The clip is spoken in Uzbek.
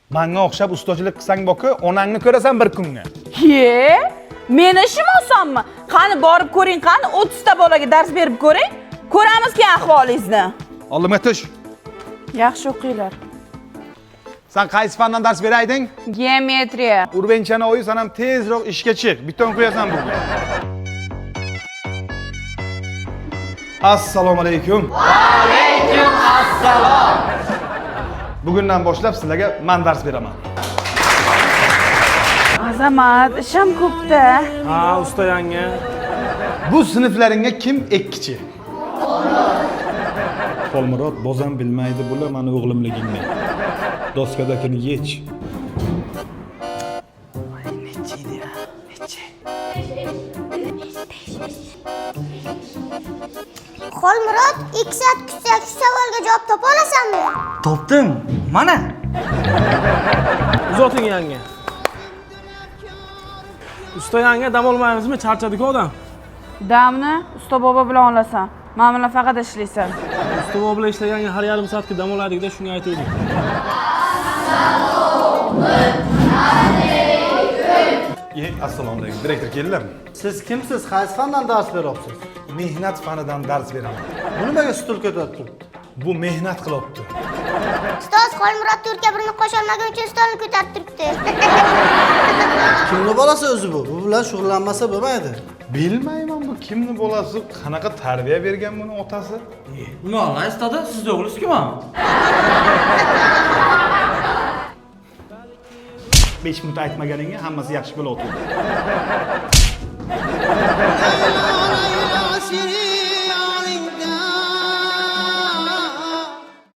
Menga o'xshab ustochilik qilsang boku, onangni ko'rasan bir kunga. Ye? Meni ishim osonmi? Qani borib ko'ring, qani 30 ta bolaga dars berib ko'ring. Ko'ramizki ahvolingizni. Oldimga tush. Yaxshi o'qinglar. Sen qaysi fandan dars berayding? Geometriya. Urbenchani o'yi, sen ham tezroq ishga chiq. Biton qo'yasan bugun. Assalomu alaykum. Va alaykum assalom. Bugundan boshlab sizlarga men dars beraman. Azamat, ishim ko'pda. Ha, usta yanga. Bu sinflaringga kim ekkichi? Xolmurod bozam bilmaydi bular meni o'g'limligimni. Doskadakini yech. Xolmurod, iksat kutsak shu savolga javob topa olasanmi? Topdim. Mana. Uzoting yanga. Usta yanga dam olmaymizmi? Charchadik odam. Damni usta bobo bilan olasan. Men bilan faqat ishlaysan. Usta bobo bilan ishlaganga har yarim soatga dam olaydik-da, shunga aytdik. Assalomu alaykum. Direktor keldilarmi? Siz kimsiz? Qaysi fandan dars beryapsiz? Mehnat fanidan dars beraman. Bu nimaga stul ko'taribdi? Bu mehnat qilyapti. Ustoz Xolmurod turka birini qo'sholmagani uchun stolni ko'tarib turibdi. Kimni bolasi o'zi bu? Bu bilan shug'ullanmasa bo'lmaydi. Bilmayman bu kimni bolasi, qanaqa tarbiya bergan buni otasi? Nima olaysiz, dada? Sizni o'g'lingiz-ku? 5 minut aytmaganingga hammasi yaxshi bo'layotdi.